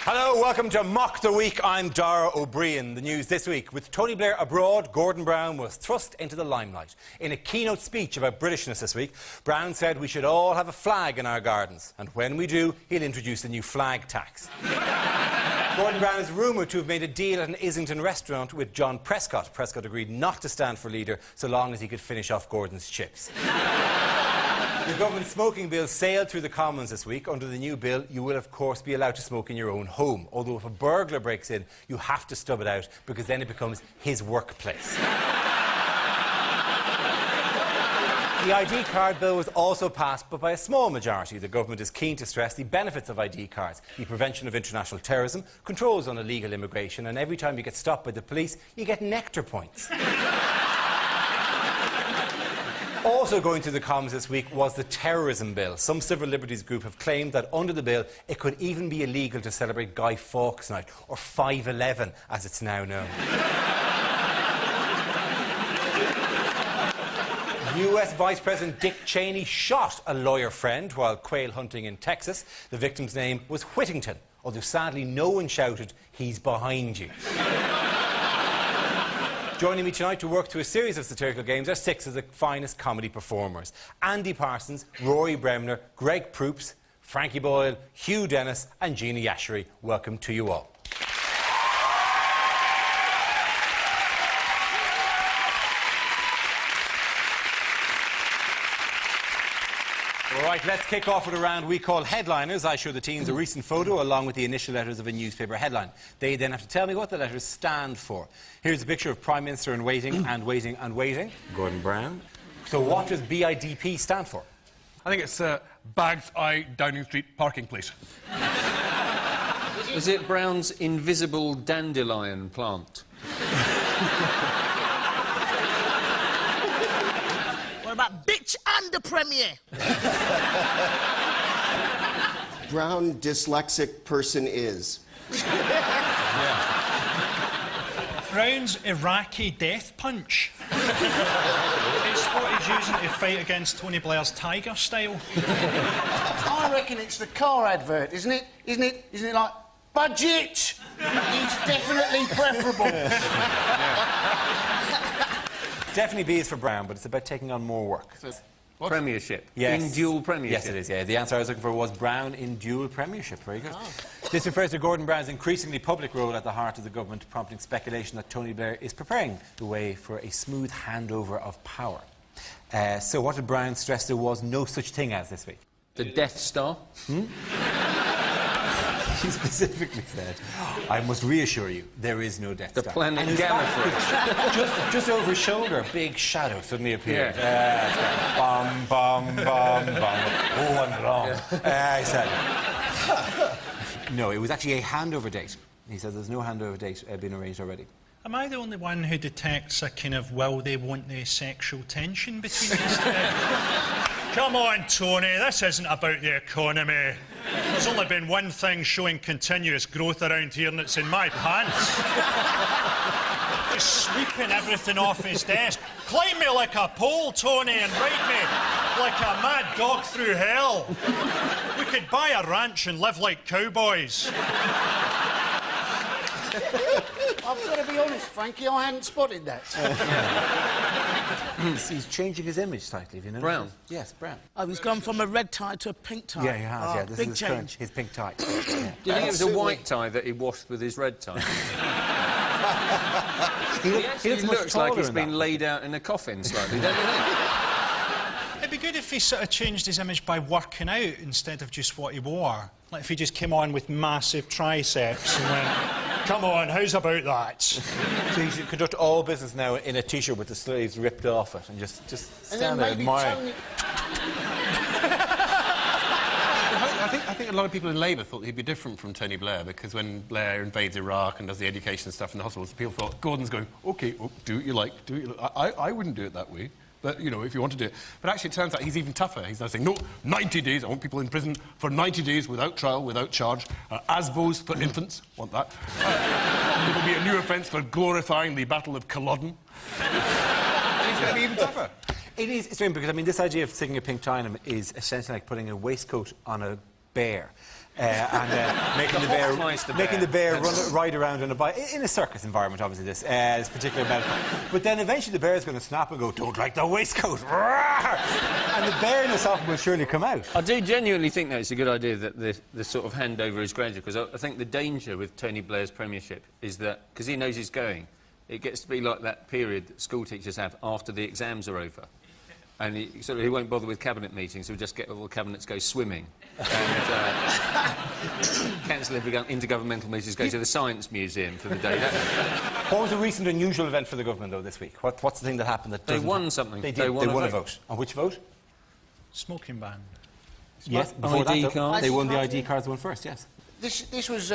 Hello, welcome to Mock the Week. I'm Dara O'Brien. The news this week. With Tony Blair abroad, Gordon Brown was thrust into the limelight. In a keynote speech about Britishness this week, Brown said we should all have a flag in our gardens. And when we do, he'll introduce a new flag tax. Gordon Brown is rumoured to have made a deal at an Islington restaurant with John Prescott. Prescott agreed not to stand for leader so long as he could finish off Gordon's chips. The government smoking bill sailed through the Commons this week. Under the new bill, you will of course be allowed to smoke in your own home. Although if a burglar breaks in, you have to stub it out because then it becomes his workplace. The ID card bill was also passed, but by a small majority. The government is keen to stress the benefits of ID cards, the prevention of international terrorism, controls on illegal immigration, and every time you get stopped by the police, you get nectar points. Also going to the Commons this week was the terrorism bill. Some civil liberties group have claimed that under the bill it could even be illegal to celebrate Guy Fawkes Night, or 5/11 as it's now known. US Vice President Dick Cheney shot a lawyer friend while quail hunting in Texas. The victim's name was Whittington, although sadly no one shouted, "He's behind you." Joining me tonight to work through a series of satirical games are six of the finest comedy performers. Andy Parsons, Rory Bremner, Greg Proops, Frankie Boyle, Hugh Dennis and Gina Yashery. Welcome to you all. All right, let's kick off with a round we call Headliners. I show the teams a recent photo along with the initial letters of a newspaper headline. They then have to tell me what the letters stand for. Here's a picture of Prime Minister in waiting and waiting and waiting, Gordon Brown. So what does BIDP stand for? I think it's Bags Eye Downing Street Parking Place. Is it Brown's invisible dandelion plant? What about bitch and the Premier? Brown dyslexic person is. Brown's Iraqi death punch. It's what he's using to fight against Tony Blair's Tiger style. I reckon it's the car advert, isn't it? Isn't it like, budget? It's definitely preferable. Definitely B is for Brown, but it's about taking on more work. What? Premiership. Yes. In dual premiership. Yes, it is, yeah. The answer I was looking for was Brown in dual premiership. Very good. Oh. This refers to Gordon Brown's increasingly public role at the heart of the government, prompting speculation that Tony Blair is preparing the way for a smooth handover of power. So what did Brown stress there was no such thing as this week? The Death Star? He specifically said, I must reassure you, there is no Death Star. The planet Gallifrey. just over his shoulder, a big shadow suddenly appeared. Yeah. Bum, bum, bum, bum. Oh, and long. He said, no, it was actually a handover date. He said there's no handover date been arranged already. Am I the only one who detects a kind of will they, won't they sexual tension between these two? Come on, Tony, this isn't about the economy. There's only been one thing showing continuous growth around here, and it's in my pants. Just sweeping everything off his desk. Climb me like a pole, Tony, and ride me like a mad dog through hell. We could buy a ranch and live like cowboys. I've got to be honest, Frankie, I hadn't spotted that. He's changing his image slightly, have you noticed? Brown? Yes, Brown. Oh, he's gone from a red tie to a pink tie. Yeah, he has, yeah. This big is change. his pink tie. Yeah. Do you think it was a white tie that he washed with his red tie? he looks like he's been laid out in a coffin slightly, don't you think? It'd be good if he sort of changed his image by working out instead of just what he wore. Like if he just came on with massive triceps and went, come on, how's about that? So you should conduct all business now in a T-shirt with the sleeves ripped off it and just stand there admiring. I think a lot of people in Labour thought he'd be different from Tony Blair, because when Blair invades Iraq and does the education stuff in the hospitals, people thought Gordon's going, OK, do what you like, do what you like. I wouldn't do it that way. But, you know, if you want to do it. But actually, it turns out he's even tougher. He's now saying, no, 90 days. I want people in prison for 90 days without trial, without charge. ASBOs for infants. Want that. It will be a new offence for glorifying the Battle of Culloden. And he's going to be even tougher. It is strange because, I mean, this idea of sticking a pink tie on him is essentially like putting a waistcoat on a bear. Making the bear ride around on a bike in a circus environment. Obviously, this particular metaphor. But then eventually the bear is going to snap and go, "Don't like the waistcoat," and the bareness of it will surely come out. I do genuinely think that it's a good idea that the sort of handover is gradual, because I think the danger with Tony Blair's premiership is that because he knows he's going, it gets to be like that period that school teachers have after the exams are over. And he won't bother with cabinet meetings, he'll just get all the cabinets go swimming. And cancel intergovernmental meetings, go to the Science Museum for the day. What was a recent unusual event for the government, though, this week? What's the thing that happened that They won something. They did. They won a vote. On which vote? Smoking ban. Yes, before ID that, cards. they won the ID cards one first, yes. This was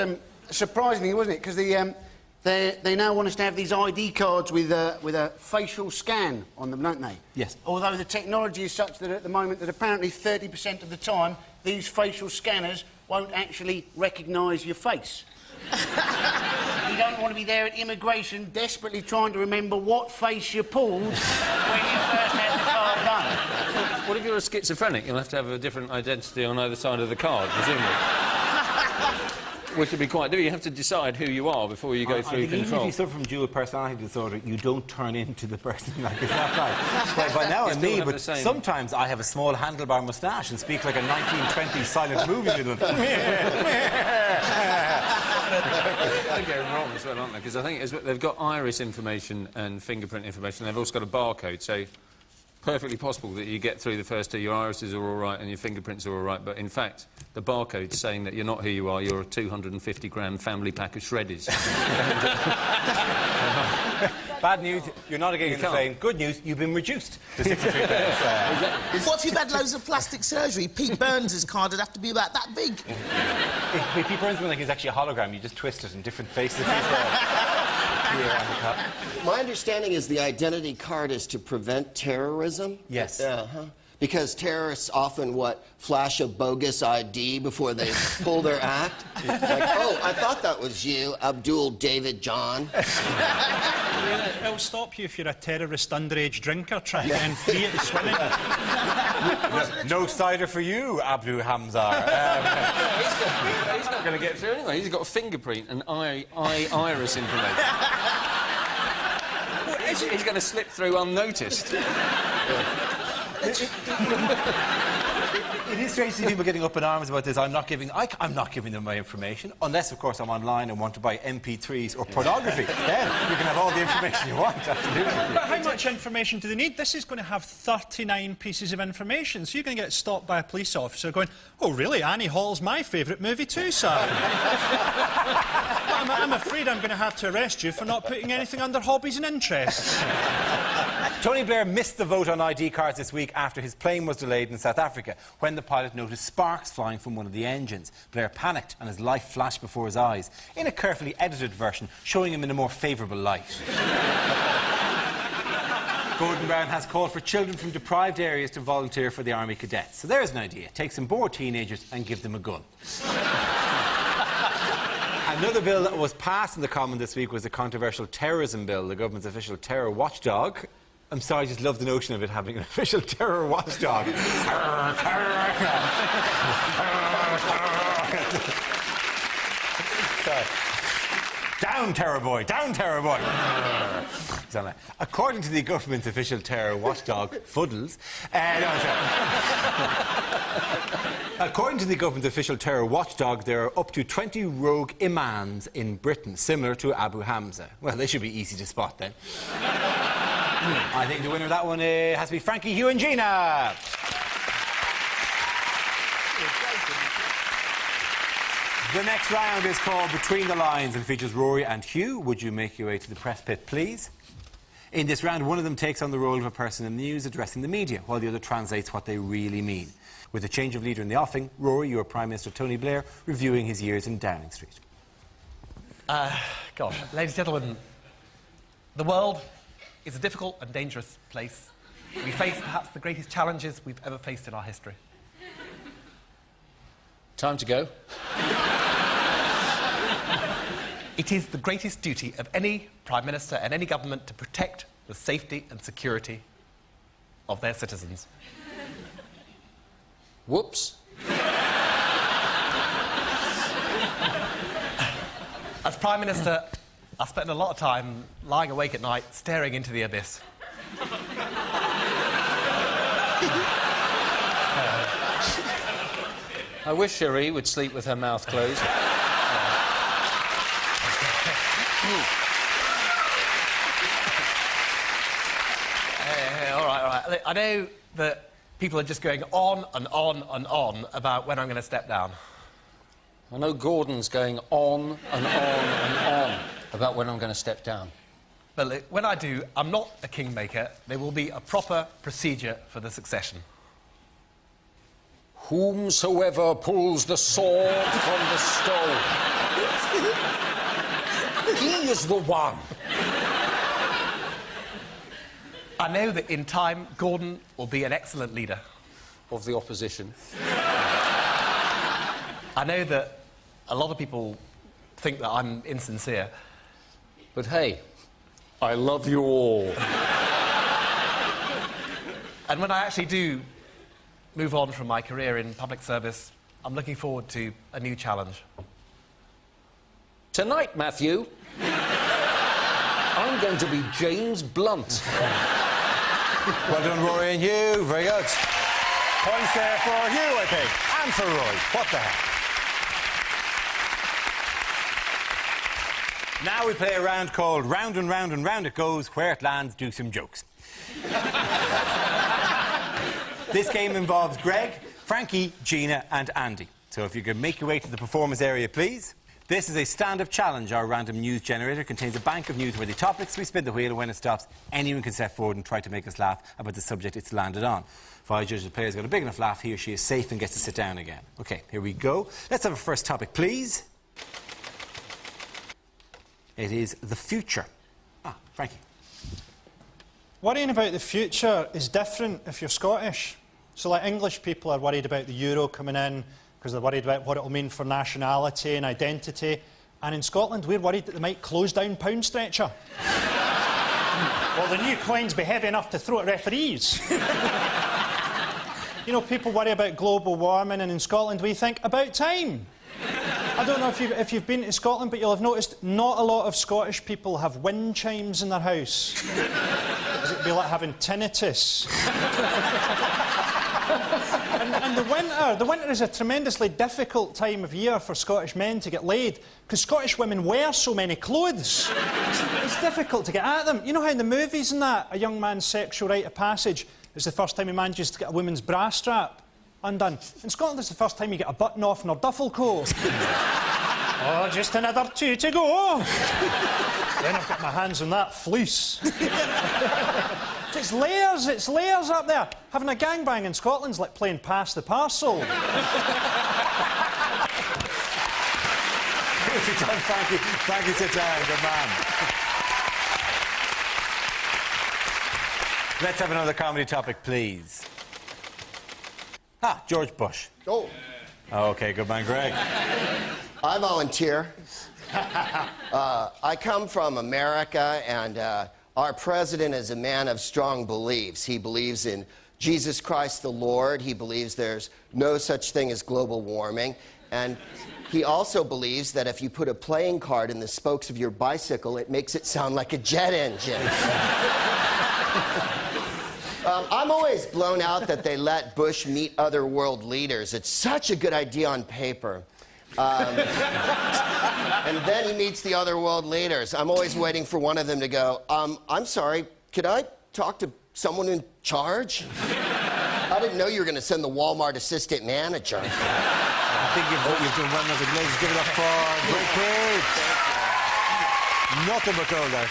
surprising, wasn't it? Because they now want us to have these ID cards with a facial scan on them, don't they? Yes. Although the technology is such that at the moment that apparently 30% of the time these facial scanners won't actually recognise your face. You don't want to be there at immigration desperately trying to remember what face you pulled when you first had the card done. What if you're a schizophrenic? You'll have to have a different identity on either side of the card, presumably. Which would be quite difficult. You have to decide who you are before you go through control. Even if you suffer from dual personality disorder, you don't turn into the person like it's not right. But by now I'm me, but sometimes I have a small handlebar moustache and speak like a 1920s silent movie villain. They're going wrong as well, aren't they? Because I think they've got iris information and fingerprint information. They've also got a barcode, so perfectly possible that you get through the first two, your irises are all right and your fingerprints are all right, but in fact, the barcode's saying that you're not who you are, you're a 250-gram family pack of shreddies. Bad news, you're not getting the fame. Good news, you've been reduced to 63 pence. What if you've had loads of plastic surgery? Pete Burns' card would have to be about that big. Pete Burns, when he's actually a hologram, you just twist it in different faces. My understanding is the identity card is to prevent terrorism? Yes. Because terrorists often, flash a bogus ID before they pull their act? Like, oh, I thought that was you, Abdul David John. It'll stop you if you're a terrorist underage drinker trying to get in free at the swimming. No cider for you, Abu Hamza. He's not going to get through anyway. He's got a fingerprint and iris information. He's going to slip through unnoticed. It is strange to see people getting up in arms about this. I'm not giving them my information, unless, of course, I'm online and want to buy MP3s or pornography. Then you can have all the information you want, absolutely. But how much information do they need? This is going to have 39 pieces of information, so you're going to get stopped by a police officer going, "Oh, really? Annie Hall's my favourite movie too, sir." I'm afraid I'm going to have to arrest you for not putting anything under hobbies and interests. Tony Blair missed the vote on ID cards this week after his plane was delayed in South Africa when the pilot noticed sparks flying from one of the engines. Blair panicked and his life flashed before his eyes, in a carefully edited version showing him in a more favourable light. Gordon Brown has called for children from deprived areas to volunteer for the Army Cadets. So there's an idea. Take some bored teenagers and give them a gun. Another bill that was passed in the Commons this week was the controversial terrorism bill, the government's official terror watchdog. I'm sorry, I just love the notion of it having an official terror watchdog. Down, terror boy! Down, terror boy! According to the government's official terror watchdog, Fuddles... According to the government's official terror watchdog, there are up to 20 rogue imams in Britain, similar to Abu Hamza. Well, they should be easy to spot, then. I think the winner of that one has to be Frankie, Hugh and Gina. The next round is called Between the Lines and features Rory and Hugh. Would you make your way to the press pit, please? In this round, one of them takes on the role of a person in the news addressing the media, while the other translates what they really mean. With a change of leader in the offing, Rory, your Prime Minister Tony Blair, reviewing his years in Downing Street. Gosh, ladies and gentlemen, the world is a difficult and dangerous place. We face perhaps the greatest challenges we've ever faced in our history. Time to go. It is the greatest duty of any Prime Minister and any government to protect the safety and security of their citizens. Whoops. As Prime Minister, I spent a lot of time lying awake at night, staring into the abyss. I wish Cherie would sleep with her mouth closed. All right. I know that people are just going on and on and on about when I'm going to step down. I know Gordon's going on and on and on about when I'm going to step down. But look, when I do, I'm not a kingmaker. There will be a proper procedure for the succession. Whomsoever pulls the sword from the stone, he is the one. I know that in time, Gordon will be an excellent leader. Of the opposition. I know that a lot of people think that I'm insincere. But hey, I love you all. And when I actually do move on from my career in public service, I'm looking forward to a new challenge. Tonight, Matthew, I'm going to be James Blunt. Well done, Rory and Hugh. Very good. Points there for Hugh, I think. And for Roy. What the heck? Now we play a round called Round and Round and Round It Goes. Where it lands, do some jokes. This game involves Greg, Frankie, Gina and Andy. So if you could make your way to the performance area, please. This is a stand-up challenge. Our random news generator contains a bank of newsworthy topics. We spin the wheel, and when it stops, anyone can step forward and try to make us laugh about the subject it's landed on. If I judge the player's got a big enough laugh, he or she is safe and gets to sit down again. OK, here we go. Let's have a first topic, please. It is the future. Frankie. Worrying about the future is different if you're Scottish. So, like, English people are worried about the euro coming in because they're worried about what it will mean for nationality and identity. And in Scotland, we're worried that they might close down Pound Stretcher. Well, the new coins be heavy enough to throw at referees. You know, people worry about global warming, and in Scotland we think, about time. I don't know if you've been to Scotland, but you'll have noticed not a lot of Scottish people have wind chimes in their house. It'd be like having tinnitus. and the winter is a tremendously difficult time of year for Scottish men to get laid, because Scottish women wear so many clothes. It's difficult to get at them. You know how in the movies and that, a young man's sexual rite of passage is the first time he manages to get a woman's bra strap undone. In Scotland, it's the first time you get a button off in her duffel coat. Oh, just another 2 to go. Then I've got my hands on that fleece. It's layers up there. Having a gangbang in Scotland's like playing pass the parcel. Here's your time, Frankie. Frankie, sit down. Good man. Let's have another comedy topic, please. George Bush. Oh. OK, good man, Greg. I volunteer. I come from America, and our president is a man of strong beliefs. He believes in Jesus Christ the Lord. He believes there's no such thing as global warming. And he also believes that if you put a playing card in the spokes of your bicycle, it makes it sound like a jet engine. I'm always blown out that they let Bush meet other world leaders. It's such a good idea on paper. And then he meets the other world leaders. I'm always waiting for one of them to go, I'm sorry, could I talk to someone in charge? I didn't know you were going to send the Walmart assistant manager. I think you've done well enough. Ladies, give it up for Greg Page. Nothing but gold there.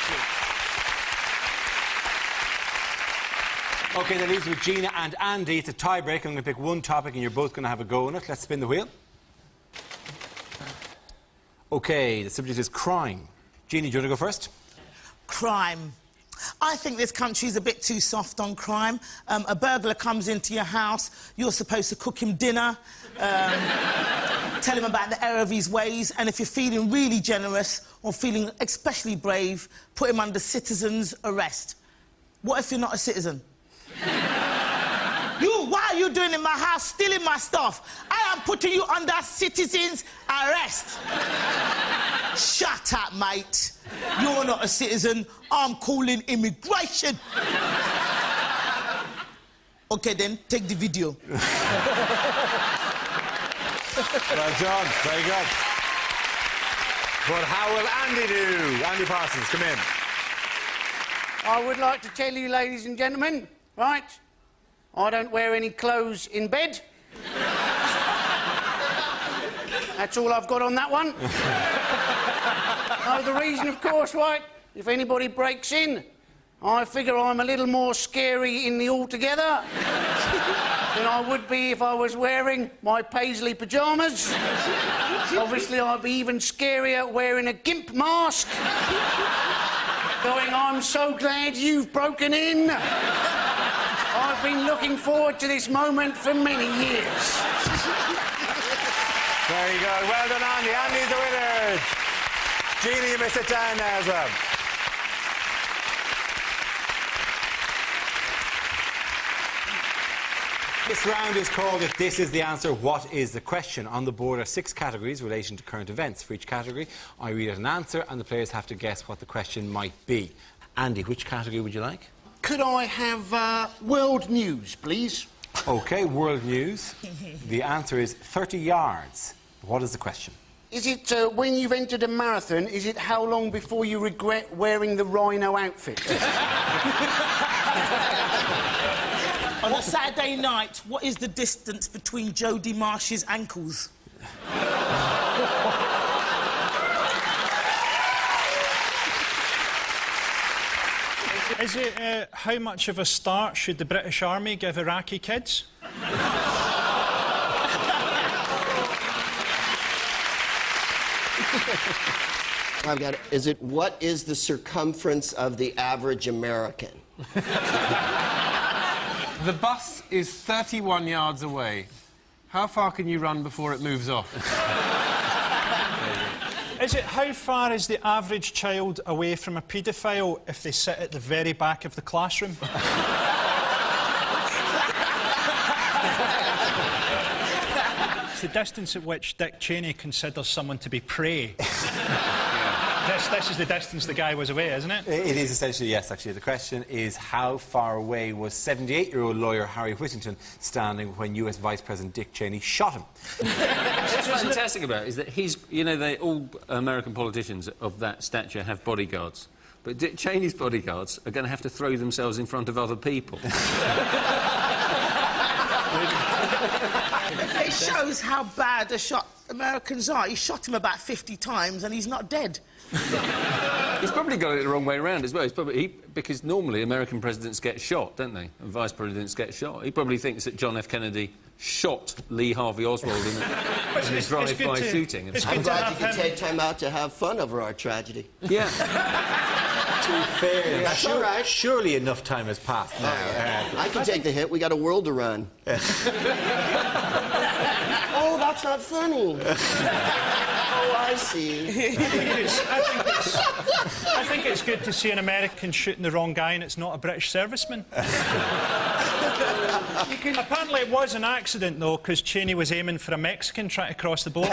OK, that leaves with Gina and Andy. It's a tie-break. I'm going to pick one topic and you're both going to have a go on it. Let's spin the wheel. OK, the subject is crime. Gina, do you want to go first? Crime. I think this country's a bit too soft on crime. A burglar comes into your house, you're supposed to cook him dinner, tell him about the error of his ways, and if you're feeling really generous or feeling especially brave, put him under citizen's arrest. What if you're not a citizen? Why are you you doing in my house stealing my stuff? I am putting you under citizen's arrest. Shut up, mate. You're not a citizen. I'm calling immigration. OK, then, take the video. Well done. Very good. But how will Andy do? Andy Parsons, come in. I would like to tell you, ladies and gentlemen, right, I don't wear any clothes in bed. That's all I've got on that one. The reason, of course, right, if anybody breaks in, I figure I'm a little more scary in the altogether than I would be if I was wearing my paisley pyjamas. Obviously, I'd be even scarier wearing a gimp mask. Going, I'm so glad you've broken in. I've been looking forward to this moment for many years. Very good. Well done, Andy. Andy's the winner. Jeannie, you may sit down now as well. This round is called If This Is the Answer, What Is the Question? On the board are 6 categories relating to current events. For each category, I read out an answer and the players have to guess what the question might be. Andy, which category would you like? Could I have world news, please? OK, world news. The answer is 30 yards. What is the question? Is it, when you've entered a marathon, is it how long before you regret wearing the rhino outfit? On a Saturday night, what is the distance between Jodie Marsh's ankles? Is it how much of a start should the British Army give Iraqi kids? I've got it. Is it what is the circumference of the average American? The bus is 31 yards away. How far can you run before it moves off? Is it how far is the average child away from a paedophile if they sit at the very back of the classroom? It's the distance at which Dick Cheney considers someone to be prey. This is the distance the guy was away, isn't it? It is essentially, yes, actually. The question is how far away was 78-year-old lawyer Harry Whittington standing when US Vice President Dick Cheney shot him? What's fantastic about it is that he's... You know, all American politicians of that stature have bodyguards. But Dick Cheney's bodyguards are going to have to throw themselves in front of other people. It shows how bad a shot Americans are. He shot him about 50 times and he's not dead. He's probably got it the wrong way around as well. Because normally American presidents get shot, don't they? And vice presidents get shot. He probably thinks that John F. Kennedy shot Lee Harvey Oswald in a drive-by shooting. I'm glad you can take time out to have fun over our tragedy. Yeah. To be fair, That's all right. Surely enough time has passed now. I can take the hit. We got a world to run. Oh, that's not funny. Oh, I see. I think it's good to see an American shooting the wrong guy and it's not a British serviceman. Apparently it was an accident, though, because Cheney was aiming for a Mexican trying to cross the border.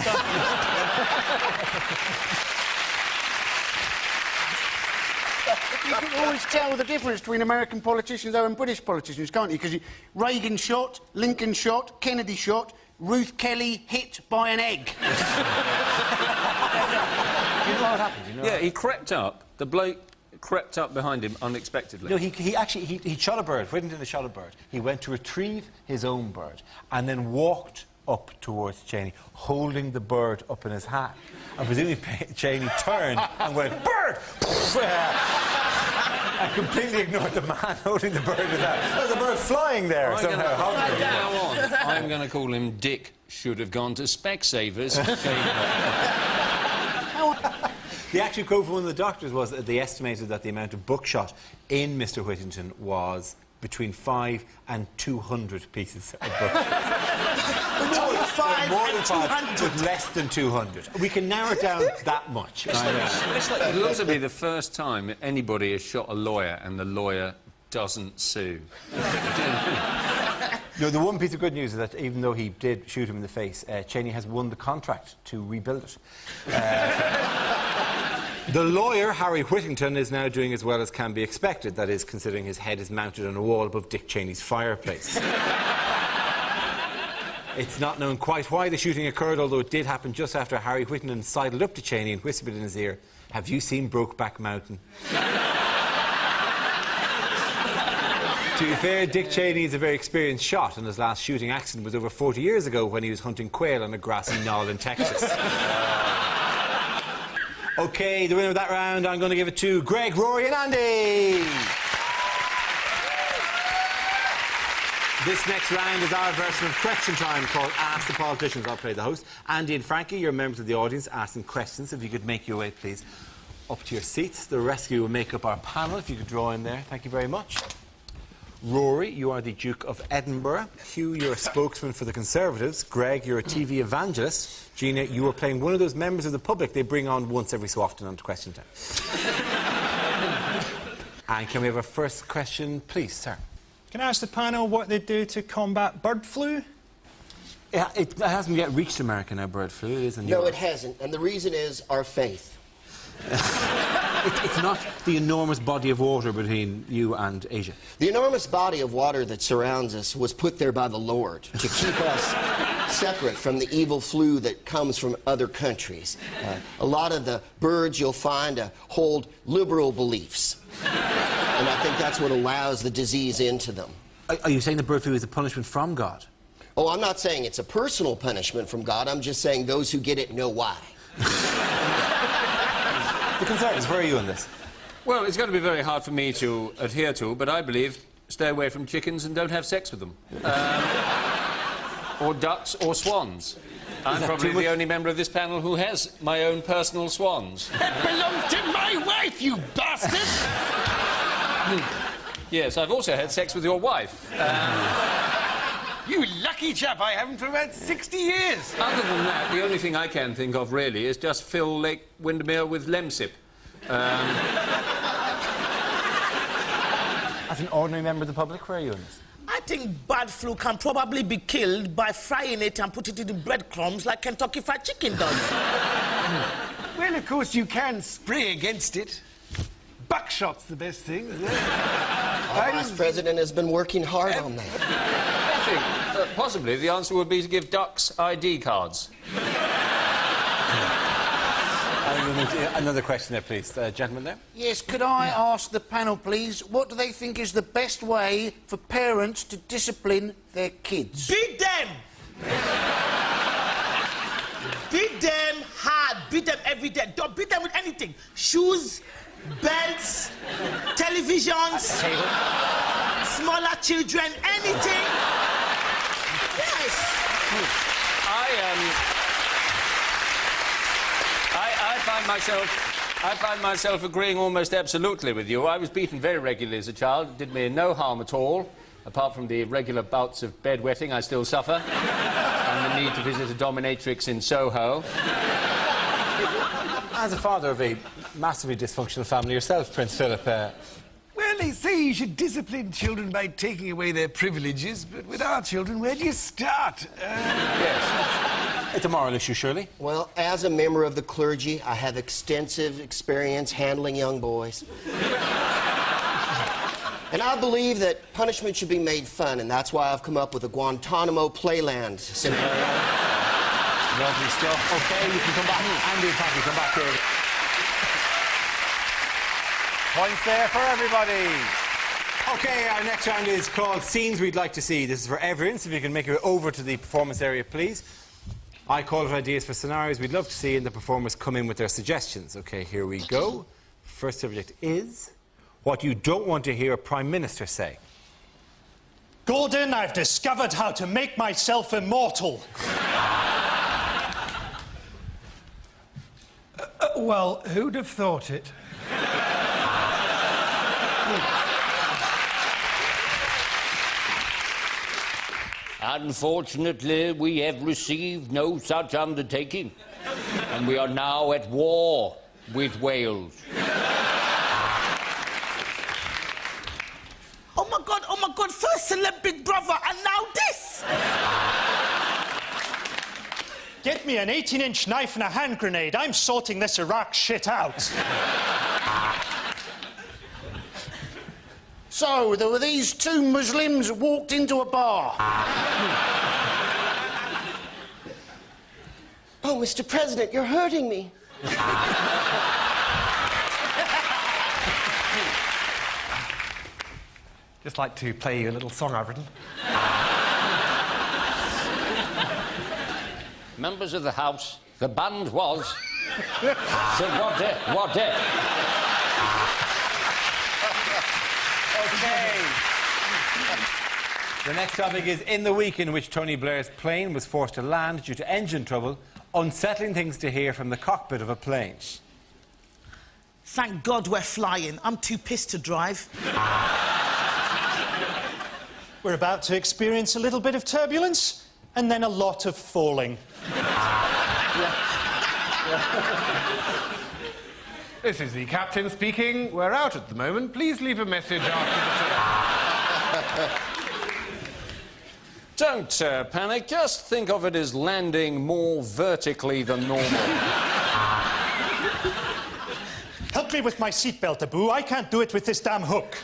You can always tell the difference between American politicians and British politicians, can't you? Because Reagan shot, Lincoln shot, Kennedy shot, Ruth Kelly hit by an egg. You know what happened? Yeah, he crept up. The bloke crept up behind him unexpectedly. No, he actually shot a bird. Whittington shot a bird. He went to retrieve his own bird and then walked up towards Cheney, holding the bird up in his hat. And presumably Cheney turned and went, bird! And completely ignored the man holding the bird in his hat. There's a bird flying there somehow. From now on, I'm going to call him Dick Should Have Gone to Specsavers. The actual quote from one of the doctors was that they estimated that the amount of buckshot in Mr. Whittington was between 5 and 200 pieces of buckshot. More than 5, but less than 200. We can narrow it down that much. It'll also be the first time anybody has shot a lawyer and the lawyer doesn't sue. No, the one piece of good news is that even though he did shoot him in the face, Cheney has won the contract to rebuild it. The lawyer, Harry Whittington, is now doing as well as can be expected. That is, considering his head is mounted on a wall above Dick Cheney's fireplace. It's not known quite why the shooting occurred, although it did happen just after Harry Whittington sidled up to Cheney and whispered in his ear, "Have you seen Brokeback Mountain?" To be fair, Dick Cheney is a very experienced shot, and his last shooting accident was over 40 years ago when he was hunting quail on a grassy knoll in Texas. OK, the winner of that round, I'm going to give it to Greg, Rory and Andy. This next round is our version of Question Time called Ask the Politicians. I'll play the host. Andy and Frankie, you're members of the audience asking questions. If you could make your way, please, up to your seats. The rest of you will make up our panel. If you could draw in there. Thank you very much. Rory, you are the Duke of Edinburgh. Hugh, you're a spokesman for the Conservatives. Greg, you're a TV evangelist. Gina, you are playing one of those members of the public they bring on once every so often onto Question Time. And can we have our first question, please, sir? Can I ask the panel what they do to combat bird flu? It hasn't yet reached America now, bird flu. It is a new No, one. it hasn't. And the reason is our faith. It's not the enormous body of water between you and Asia. The enormous body of water that surrounds us was put there by the Lord to keep us separate from the evil flu that comes from other countries. A lot of the birds you'll find hold liberal beliefs. And I think that's what allows the disease into them. Are you saying the bird flu is a punishment from God? Oh, I'm not saying it's a personal punishment from God. I'm just saying those who get it know why. The Conservatives, where are you on this? Well, it's going to be very hard for me to adhere to, but I believe stay away from chickens and don't have sex with them. Or ducks or swans. I'm probably the only member of this panel who has my own personal swans. That belongs to my wife, you bastard! Yes, I've also had sex with your wife. You lucky chap, I haven't for about 60 years. Other than that, the only thing I can think of, really, is just fill Lake Windermere with Lemsip. As an ordinary member of the public, where are you on this? I think bird flu can probably be killed by frying it and put it in the breadcrumbs like Kentucky Fried Chicken does. Well, of course, you can spray against it. Buckshot's the best thing. Our vice president has been working hard on that. I think, possibly, the answer would be to give ducks ID cards. Another question there, please. Gentleman there. Yes, could I ask the panel, please, what do they think is the best way for parents to discipline their kids? Beat them! Beat them hard. Beat them every day. Don't beat them with anything. Shoes, belts, televisions, smaller children, anything. Yes. I find myself agreeing almost absolutely with you. I was beaten very regularly as a child. It did me no harm at all. Apart from the regular bouts of bedwetting I still suffer. And the need to visit a dominatrix in Soho. As a father of a massively dysfunctional family yourself, Prince Philip, Well, they say you should discipline children by taking away their privileges, but with our children, where do you start? Yes. it's a moral issue, surely. Well, as a member of the clergy, I have extensive experience handling young boys. And I believe that punishment should be made fun, and that's why I've come up with a Guantanamo Playland scenario. Lovely stuff. OK, you can come back. Andy, in fact, you come back here. Points there for everybody. OK, our next round is called Scenes We'd Like to See. This is for everyone, so if you can make your way over to the performance area, please. I call for ideas for scenarios we'd love to see, and the performers come in with their suggestions. OK, here we go. First subject is what you don't want to hear a Prime Minister say. Gordon, I've discovered how to make myself immortal. Well, who'd have thought it? Unfortunately, we have received no such undertaking, and we are now at war with Wales. Oh my God, first celeb Big Brother, and now this! Get me an 18-inch knife and a hand grenade. I'm sorting this Iraq shit out. So, there were these two Muslims walked into a bar. Oh, Mr. President, you're hurting me. Just like to play you a little song I've written. Members of the House, the band was... So what it? OK. The next topic is in the week in which Tony Blair's plane was forced to land due to engine trouble, unsettling things to hear from the cockpit of a plane. Thank God we're flying. I'm too pissed to drive. We're about to experience a little bit of turbulence and then a lot of falling. This is the captain speaking. We're out at the moment. Please leave a message after the... Don't panic. Just think of it as landing more vertically than normal. Help me with my seatbelt, Abu. I can't do it with this damn hook.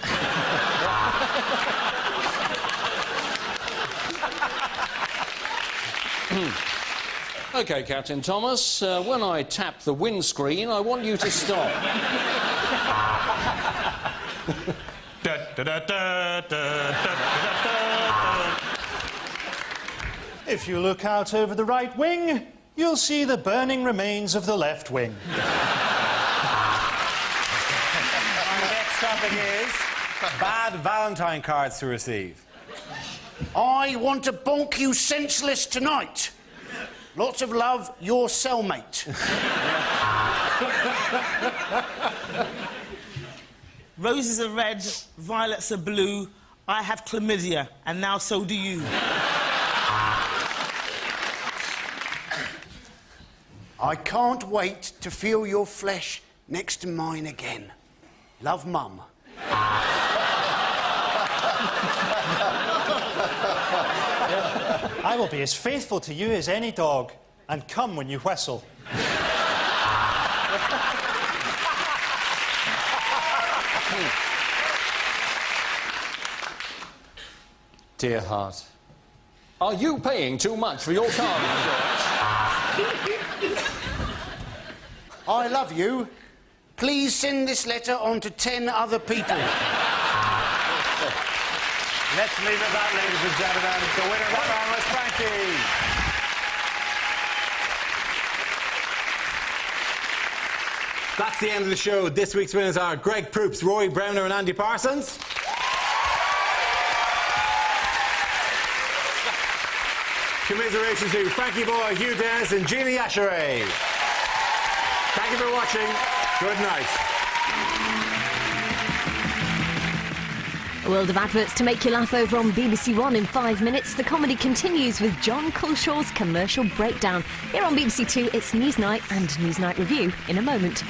OK, Captain Thomas, when I tap the windscreen, I want you to stop. If you look out over the right wing, you'll see the burning remains of the left wing. Our next topic is bad Valentine cards to receive. I want to bonk you senseless tonight. Lots of love, your cellmate. Roses are red, violets are blue. I have chlamydia, and now so do you. I can't wait to feel your flesh next to mine again. Love, Mum. I will be as faithful to you as any dog, and come when you whistle. Dear heart, are you paying too much for your car insurance? I love you. Please send this letter on to 10 other people. Let's leave it at that, ladies and gentlemen. The winner of that round was Frankie. That's the end of the show. This week's winners are Greg Proops, Rory Browner and Andy Parsons. Commiserations to Frankie Boy, Hugh Dennis and Jeannie Asheray. Thank you for watching. Good night. A world of adverts to make you laugh over on BBC One in 5 minutes. The comedy continues with John Culshaw's commercial breakdown. Here on BBC Two, it's Newsnight and Newsnight Review in a moment.